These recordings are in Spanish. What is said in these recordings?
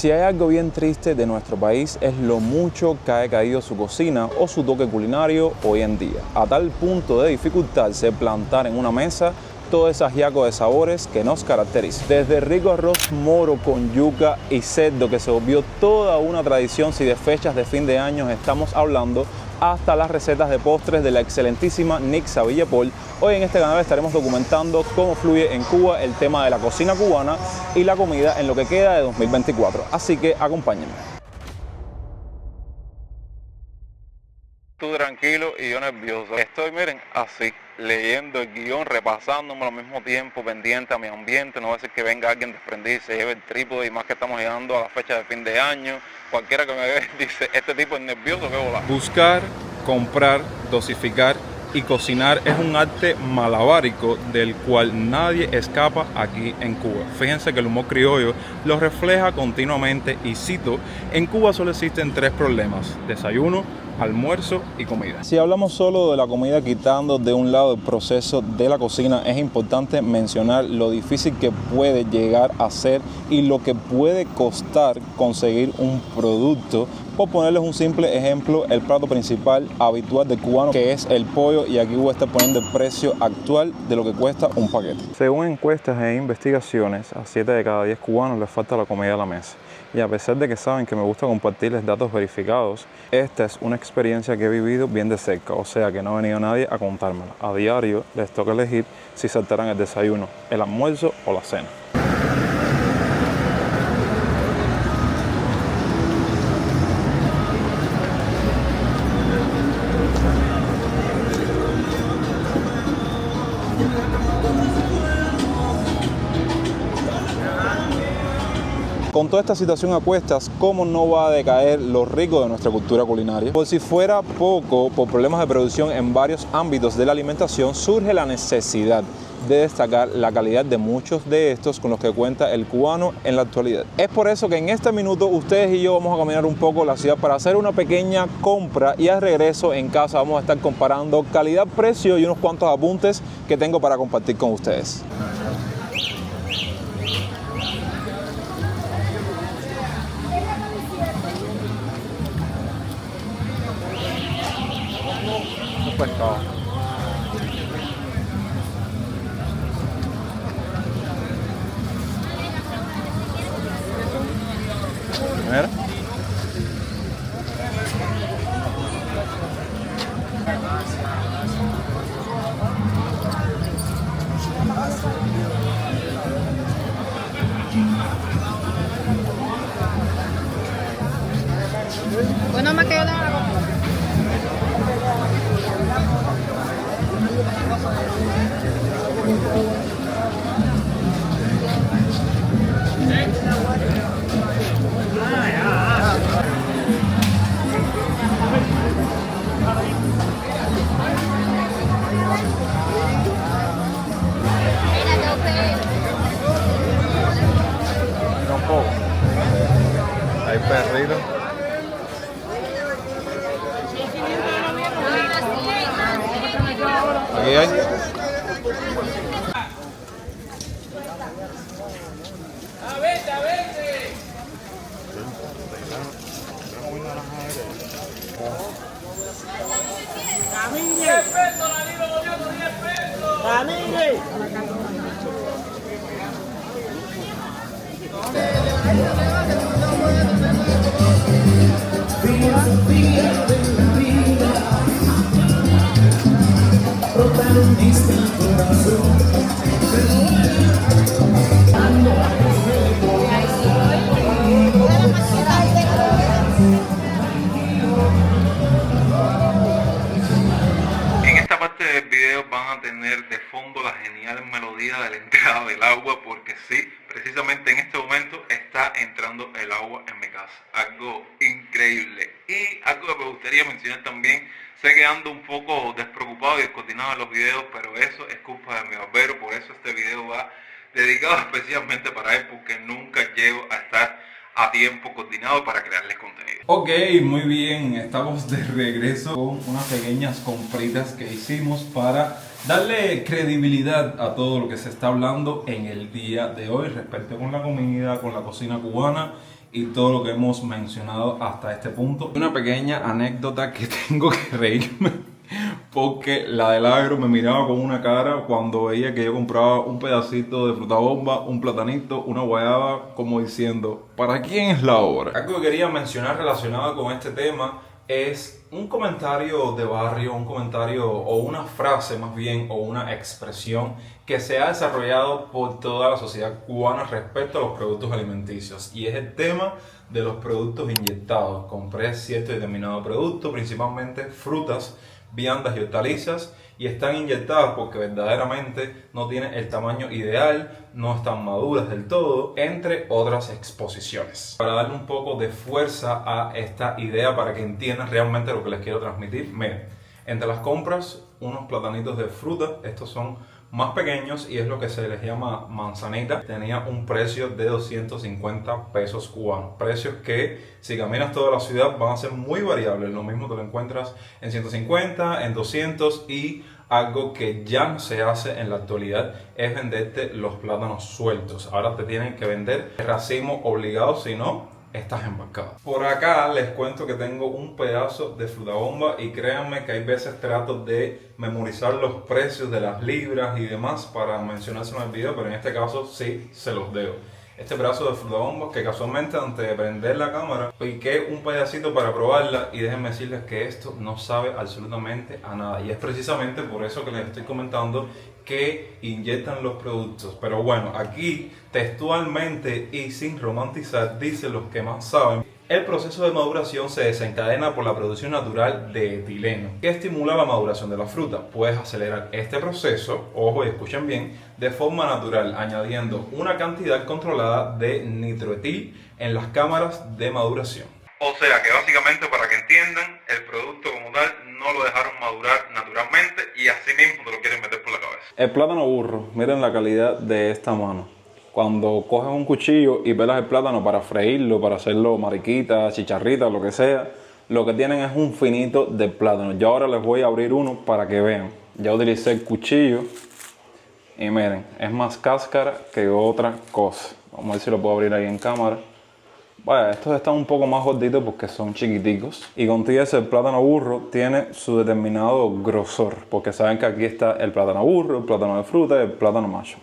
Si hay algo bien triste de nuestro país es lo mucho que ha decaído su cocina o su toque culinario hoy en día, a tal punto de dificultarse plantar en una mesa todo ese ajiaco de sabores que nos caracteriza. Desde rico arroz moro con yuca y cerdo, que se volvió toda una tradición si de fechas de fin de año estamos hablando, hasta las recetas de postres de la excelentísima Nixa Villepol. Hoy en este canal estaremos documentando cómo fluye en Cuba el tema de la cocina cubana y la comida en lo que queda de 2024. Así que acompáñenme. Tú tranquilo y yo nervioso. Estoy, miren, así, leyendo el guión, repasándome al mismo tiempo, pendiente a mi ambiente. No va a ser que venga alguien desprendido y se lleve el trípode, y más que estamos llegando a la fecha de fin de año. Cualquiera que me ve dice, este tipo es nervioso, que volar. Buscar, comprar, dosificar y cocinar es un arte malabárico del cual nadie escapa aquí en Cuba. Fíjense que el humor criollo lo refleja continuamente y cito, en Cuba solo existen 3 problemas: desayuno, almuerzo y comida. Si hablamos solo de la comida, quitando de un lado el proceso de la cocina, es importante mencionar lo difícil que puede llegar a ser y lo que puede costar conseguir un producto. Por ponerles un simple ejemplo, el plato principal habitual del cubano, que es el pollo, y aquí voy a estar poniendo el precio actual de lo que cuesta un paquete. Según encuestas e investigaciones, a 7 de cada 10 cubanos les falta la comida a la mesa. Y a pesar de que saben que me gusta compartirles datos verificados, esta es una experiencia que he vivido bien de cerca, o sea que no ha venido nadie a contármela. A diario les toca elegir si saltarán el desayuno, el almuerzo o la cena. Con toda esta situación a cuestas, ¿cómo no va a decaer lo rico de nuestra cultura culinaria? Por si fuera poco, por problemas de producción en varios ámbitos de la alimentación, surge la necesidad de destacar la calidad de muchos de estos con los que cuenta el cubano en la actualidad. Es por eso que en este minuto ustedes y yo vamos a caminar un poco la ciudad para hacer una pequeña compra, y al regreso en casa vamos a estar comparando calidad, precio y unos cuantos apuntes que tengo para compartir con ustedes. Pescado. Mira. Bueno, más que yo la hago. Tampoco. Hay perrito. Aquí hay. En esta parte del video van a tener de fondo la genial melodía de la entrada del agua, porque sí, precisamente en este momento está entrando el agua en mi casa. Algo increíble. Y algo que me gustaría mencionar también, sé que ando un poco despreocupado y descoordinado en los videos, pero eso es culpa de mi barbero. Por eso este video va dedicado especialmente para él, porque nunca llego a estar a tiempo coordinado para crearles contenido. Ok, muy bien, estamos de regreso con unas pequeñas compritas que hicimos para darle credibilidad a todo lo que se está hablando en el día de hoy respecto con la comida, con la cocina cubana y todo lo que hemos mencionado hasta este punto. Una pequeña anécdota que tengo que reírme porque la del agro me miraba con una cara cuando veía que yo compraba un pedacito de fruta bomba, un platanito, una guayaba, como diciendo, ¿para quién es la obra? Algo que quería mencionar relacionado con este tema es un comentario de barrio, un comentario o una frase más bien, o una expresión que se ha desarrollado por toda la sociedad cubana respecto a los productos alimenticios, y es el tema de los productos inyectados. Compré cierto y determinado producto, principalmente frutas, viandas y hortalizas, y están inyectadas porque verdaderamente no tienen el tamaño ideal, no están maduras del todo, entre otras exposiciones. Para darle un poco de fuerza a esta idea, para que entiendan realmente lo que les quiero transmitir, miren, entre las compras, unos platanitos de fruta, estos son más pequeños y es lo que se les llama manzanita, tenía un precio de 250 pesos cubanos. Precios que, si caminas toda la ciudad, van a ser muy variables. Lo mismo te lo encuentras en 150, en 200, y algo que ya no se hace en la actualidad es venderte los plátanos sueltos. Ahora te tienen que vender el racimo obligado, si no, estás embarcado. Por acá les cuento que tengo un pedazo de fruta bomba, y créanme que hay veces trato de memorizar los precios de las libras y demás para mencionárselo en el video, pero en este caso sí se los debo. Este pedazo de fruta bomba, que casualmente antes de prender la cámara piqué un pedacito para probarla, y déjenme decirles que esto no sabe absolutamente a nada, y es precisamente por eso que les estoy comentando que inyectan los productos. Pero bueno, aquí textualmente y sin romantizar, dicen los que más saben: el proceso de maduración se desencadena por la producción natural de etileno, que estimula la maduración de la fruta. Puedes acelerar este proceso, ojo y escuchen bien, de forma natural, añadiendo una cantidad controlada de nitroetil en las cámaras de maduración. O sea que básicamente, para que entiendan, el producto como tal no lo dejaron madurar naturalmente, y así mismo te lo quieren meter por la cabeza. El plátano burro, miren la calidad de esta mano. Cuando coges un cuchillo y pelas el plátano para freírlo, para hacerlo mariquitas, chicharritas, lo que sea, lo que tienen es un finito de plátano. Yo ahora les voy a abrir uno para que vean. Ya utilicé el cuchillo y miren, es más cáscara que otra cosa. Vamos a ver si lo puedo abrir ahí en cámara. Vaya, estos están un poco más gorditos porque son chiquiticos. Y contigo ese, el plátano burro tiene su determinado grosor, porque saben que aquí está el plátano burro, el plátano de fruta y el plátano macho.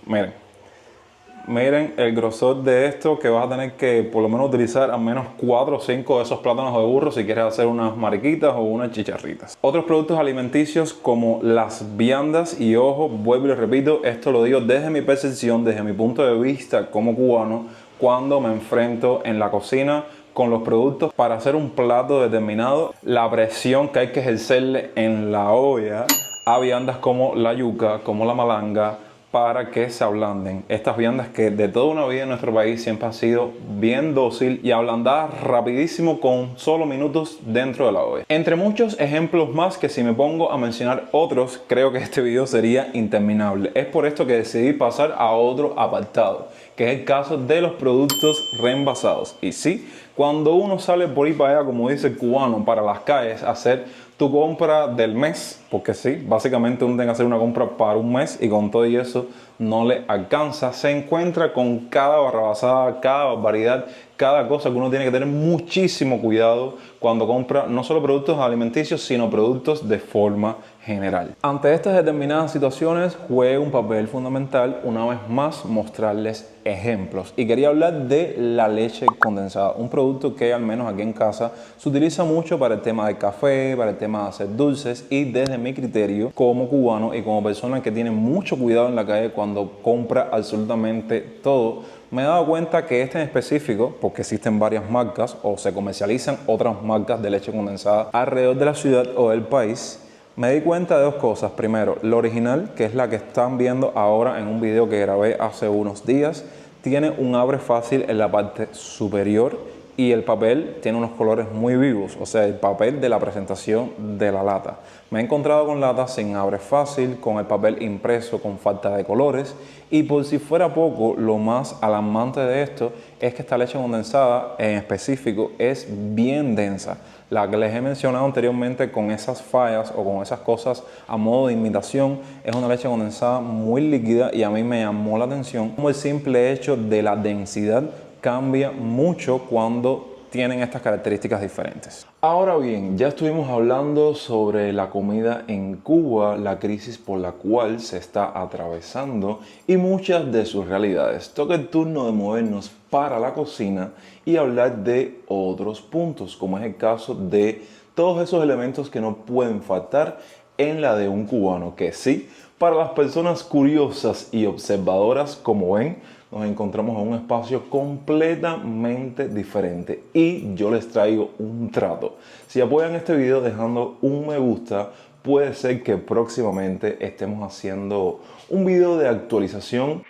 Miren el grosor de esto, que vas a tener que por lo menos utilizar al menos 4 o 5 de esos plátanos de burro si quieres hacer unas mariquitas o unas chicharritas. Otros productos alimenticios como las viandas, y ojo, vuelvo y les repito, esto lo digo desde mi percepción, desde mi punto de vista como cubano, cuando me enfrento en la cocina con los productos para hacer un plato determinado, la presión que hay que ejercerle en la olla a viandas como la yuca, como la malanga, para que se ablanden. Estas viandas que de toda una vida en nuestro país siempre han sido bien dócil y ablandadas rapidísimo con solo minutos dentro de la olla. Entre muchos ejemplos más que, si me pongo a mencionar otros, creo que este video sería interminable. Es por esto que decidí pasar a otro apartado, que es el caso de los productos reenvasados. Y sí, cuando uno sale por ahí para allá, como dice el cubano, para las calles a hacer tu compra del mes, porque sí, básicamente uno tiene que hacer una compra para un mes y con todo y eso no le alcanza, se encuentra con cada barrabasada, cada barbaridad, cada cosa que uno tiene que tener muchísimo cuidado cuando compra no solo productos alimenticios, sino productos de forma general. Ante estas determinadas situaciones juega un papel fundamental, una vez más, mostrarles ejemplos. Y quería hablar de la leche condensada, un producto que al menos aquí en casa se utiliza mucho para el tema del café, para el tema de hacer dulces, y desde mi criterio como cubano y como persona que tiene mucho cuidado en la calle cuando compra absolutamente todo, me he dado cuenta que este en específico, porque existen varias marcas o se comercializan otras marcas de leche condensada alrededor de la ciudad o del país, me di cuenta de dos cosas. Primero, la original, que es la que están viendo ahora en un video que grabé hace unos días, tiene un abre fácil en la parte superior y el papel tiene unos colores muy vivos, o sea, el papel de la presentación de la lata. Me he encontrado con latas sin abre fácil, con el papel impreso con falta de colores, y por si fuera poco, lo más alarmante de esto es que esta leche condensada en específico es bien densa. La que les he mencionado anteriormente con esas fallas o con esas cosas a modo de imitación es una leche condensada muy líquida, y a mí me llamó la atención como el simple hecho de la densidad cambia mucho cuando tienen estas características diferentes. Ahora bien, ya estuvimos hablando sobre la comida en Cuba, la crisis por la cual se está atravesando y muchas de sus realidades. Toca el turno de movernos para la cocina y hablar de otros puntos, como es el caso de todos esos elementos que no pueden faltar en la de un cubano, que sí, para las personas curiosas y observadoras, como ven, nos encontramos en un espacio completamente diferente y yo les traigo un trato. Si apoyan este video dejando un me gusta, puede ser que próximamente estemos haciendo un video de actualización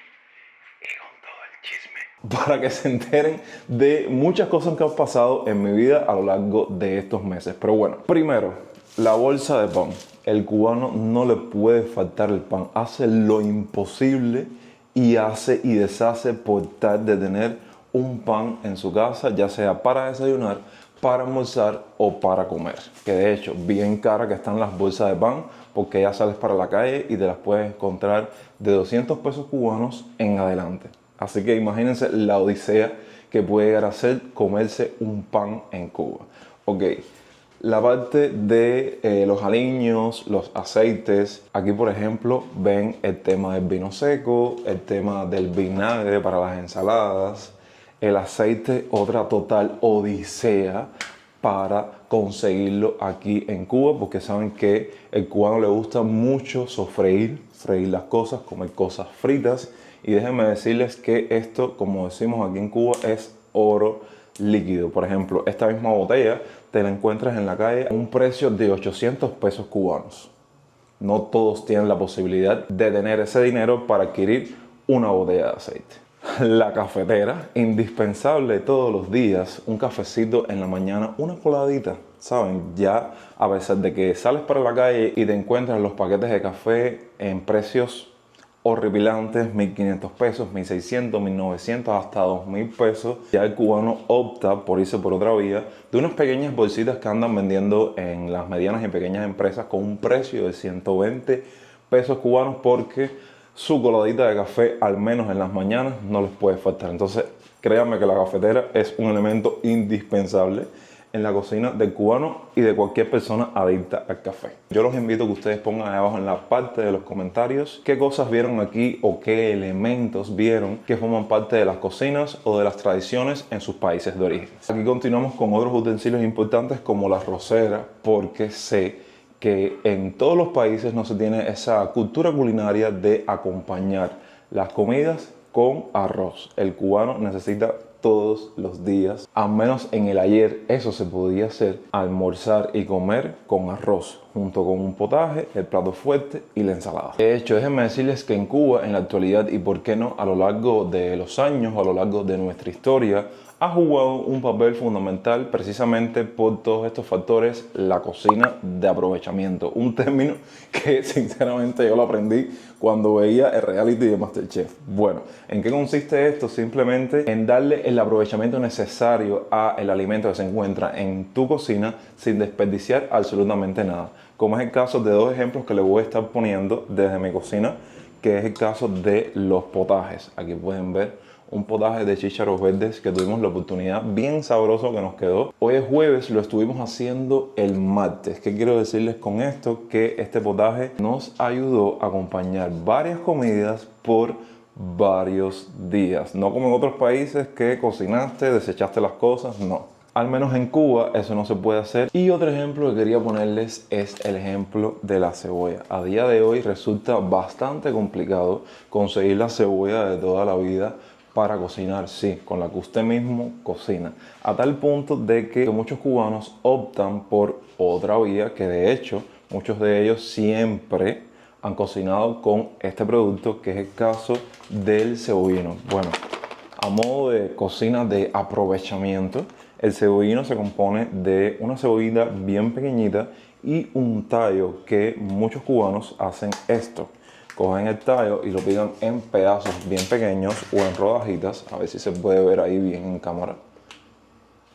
para que se enteren de muchas cosas que han pasado en mi vida a lo largo de estos meses. Pero bueno, primero, la bolsa de pan. El cubano no le puede faltar el pan. Hace lo imposible y hace y deshace por tal de tener un pan en su casa, ya sea para desayunar, para almorzar o para comer. Que de hecho, bien cara que están las bolsas de pan, porque ya sales para la calle y te las puedes encontrar de 200 pesos cubanos en adelante. Así que imagínense la odisea que puede llegar a ser comerse un pan en Cuba. Ok, la parte de los aliños, los aceites. Aquí, por ejemplo, ven el tema del vino seco, el tema del vinagre para las ensaladas. El aceite, otra total odisea para conseguirlo aquí en Cuba, porque saben que el cubano le gusta mucho freír las cosas, comer cosas fritas. Y déjenme decirles que esto, como decimos aquí en Cuba, es oro líquido. Por ejemplo, esta misma botella te la encuentras en la calle a un precio de 800 pesos cubanos. No todos tienen la posibilidad de tener ese dinero para adquirir una botella de aceite. La cafetera, indispensable todos los días, un cafecito en la mañana, una coladita. Saben, ya a pesar de que sales para la calle y te encuentras los paquetes de café en precios horripilantes, 1.500 pesos, 1.600, 1.900, hasta 2.000 pesos. Ya el cubano opta por irse por otra vía de unas pequeñas bolsitas que andan vendiendo en las medianas y pequeñas empresas con un precio de 120 pesos cubanos, porque su coladita de café, al menos en las mañanas, no les puede faltar. Entonces, créanme que la cafetera es un elemento indispensable en la cocina del cubano y de cualquier persona adicta al café. Yo los invito a que ustedes pongan ahí abajo en la parte de los comentarios qué cosas vieron aquí o qué elementos vieron que forman parte de las cocinas o de las tradiciones en sus países de origen. Aquí continuamos con otros utensilios importantes como la arrocera, porque sé que en todos los países no se tiene esa cultura culinaria de acompañar las comidas con arroz. El cubano necesita todos los días, al menos en el ayer eso se podía hacer, almorzar y comer con arroz, junto con un potaje, el plato fuerte y la ensalada. De hecho, déjenme decirles que en Cuba, en la actualidad, y por qué no, a lo largo de los años, a lo largo de nuestra historia, ha jugado un papel fundamental precisamente por todos estos factores, la cocina de aprovechamiento. Un término que sinceramente yo lo aprendí cuando veía el reality de MasterChef. Bueno, ¿en qué consiste esto? Simplemente en darle el aprovechamiento necesario al alimento que se encuentra en tu cocina sin desperdiciar absolutamente nada. Como es el caso de dos ejemplos que les voy a estar poniendo desde mi cocina, que es el caso de los potajes. Aquí pueden ver un potaje de chícharos verdes que tuvimos la oportunidad, bien sabroso que nos quedó. Hoy es jueves, lo estuvimos haciendo el martes. ¿Qué quiero decirles con esto? Que este potaje nos ayudó a acompañar varias comidas por varios días. No como en otros países que cocinaste, desechaste las cosas, no. Al menos en Cuba eso no se puede hacer. Y otro ejemplo que quería ponerles es el ejemplo de la cebolla. A día de hoy resulta bastante complicado conseguir la cebolla de toda la vida para cocinar, sí, con la que usted mismo cocina. A tal punto de que muchos cubanos optan por otra vía, que de hecho muchos de ellos siempre han cocinado con este producto, que es el caso del cebollino. Bueno, a modo de cocina de aprovechamiento, el cebollino se compone de una cebollita bien pequeñita y un tallo, que muchos cubanos hacen esto. Cogen el tallo y lo pican en pedazos bien pequeños o en rodajitas, a ver si se puede ver ahí bien en cámara.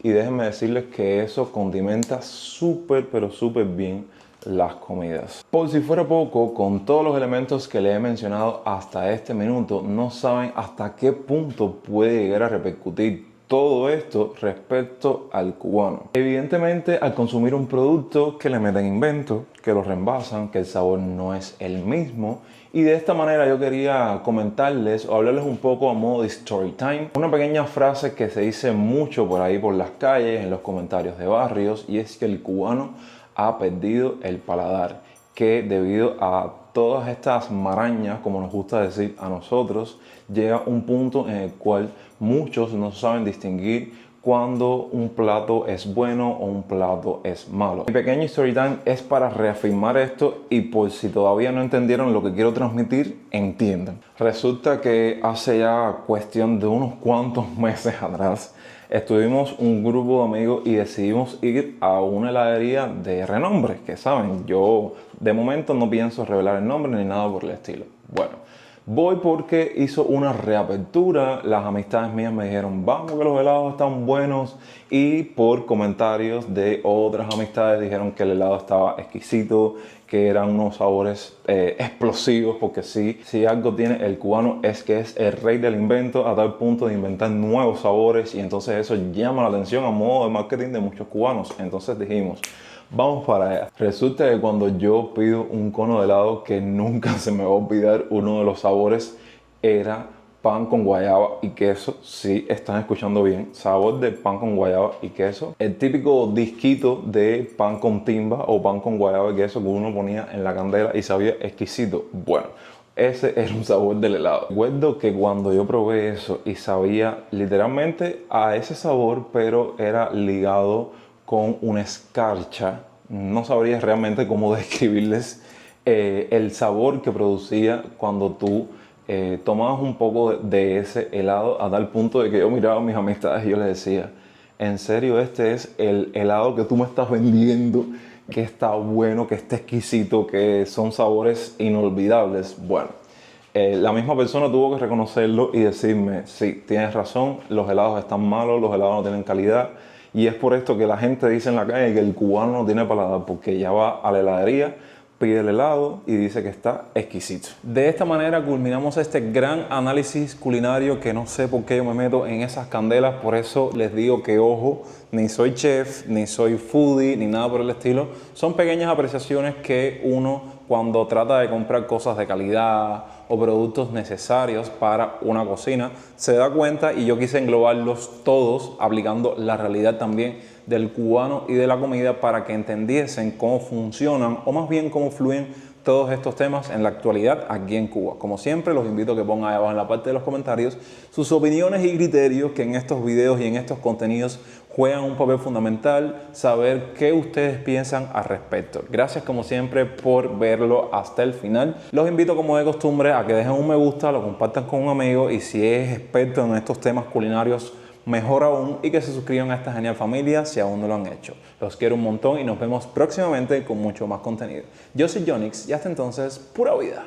Y déjenme decirles que eso condimenta súper, pero súper bien las comidas. Por si fuera poco, con todos los elementos que le he mencionado hasta este minuto, no saben hasta qué punto puede llegar a repercutir todo esto respecto al cubano. Evidentemente, al consumir un producto que le meten invento, que lo reembasan, que el sabor no es el mismo, y de esta manera yo quería comentarles o hablarles un poco a modo de story time, una pequeña frase que se dice mucho por ahí por las calles, en los comentarios de barrios, y es que el cubano ha perdido el paladar, que debido a todas estas marañas, como nos gusta decir a nosotros, llega un punto en el cual muchos no saben distinguir cuando un plato es bueno o un plato es malo. Mi pequeño story time es para reafirmar esto y por si todavía no entendieron lo que quiero transmitir, entiendan. Resulta que hace ya cuestión de unos cuantos meses atrás estuvimos un grupo de amigos y decidimos ir a una heladería de renombre, que saben, yo de momento no pienso revelar el nombre ni nada por el estilo. Bueno, voy porque hizo una reapertura, las amistades mías me dijeron, vamos que los helados están buenos, y por comentarios de otras amistades dijeron que el helado estaba exquisito, que eran unos sabores explosivos, porque si algo tiene el cubano es que es el rey del invento a tal punto de inventar nuevos sabores, y entonces eso llama la atención a modo de marketing de muchos cubanos. Entonces dijimos, vamos para allá. Resulta que cuando yo pido un cono de helado, que nunca se me va a olvidar, uno de los sabores era pan con guayaba y queso. Sí, están escuchando bien, sabor de pan con guayaba y queso. El típico disquito de pan con timba o pan con guayaba y queso que uno ponía en la candela y sabía exquisito. Bueno, ese era un sabor del helado. Recuerdo que cuando yo probé eso y sabía literalmente a ese sabor, pero era ligado con una escarcha, no sabría realmente cómo describirles el sabor que producía cuando tú tomabas un poco de ese helado, a tal punto de que yo miraba a mis amistades y yo les decía, en serio, este es el helado que tú me estás vendiendo, que está bueno, que está exquisito, que son sabores inolvidables. Bueno, la misma persona tuvo que reconocerlo y decirme, sí, tienes razón, los helados están malos, los helados no tienen calidad. Y es por esto que la gente dice en la calle que el cubano no tiene paladar, porque ya va a la heladería, pide el helado y dice que está exquisito. De esta manera culminamos este gran análisis culinario, que no sé por qué yo me meto en esas candelas. Por eso les digo que ojo, ni soy chef, ni soy foodie, ni nada por el estilo. Son pequeñas apreciaciones que uno, cuando trata de comprar cosas de calidad o productos necesarios para una cocina, se da cuenta, y yo quise englobarlos todos aplicando la realidad también del cubano y de la comida para que entendiesen cómo funcionan, o más bien cómo fluyen todos estos temas en la actualidad aquí en Cuba. Como siempre, los invito a que pongan ahí abajo en la parte de los comentarios sus opiniones y criterios, que en estos videos y en estos contenidos juegan un papel fundamental, saber qué ustedes piensan al respecto. Gracias como siempre por verlo hasta el final. Los invito como de costumbre a que dejen un me gusta, lo compartan con un amigo, y si es experto en estos temas culinarios, mejor aún, y que se suscriban a esta genial familia si aún no lo han hecho. Los quiero un montón y nos vemos próximamente con mucho más contenido. Yo soy Jonix y hasta entonces, pura vida.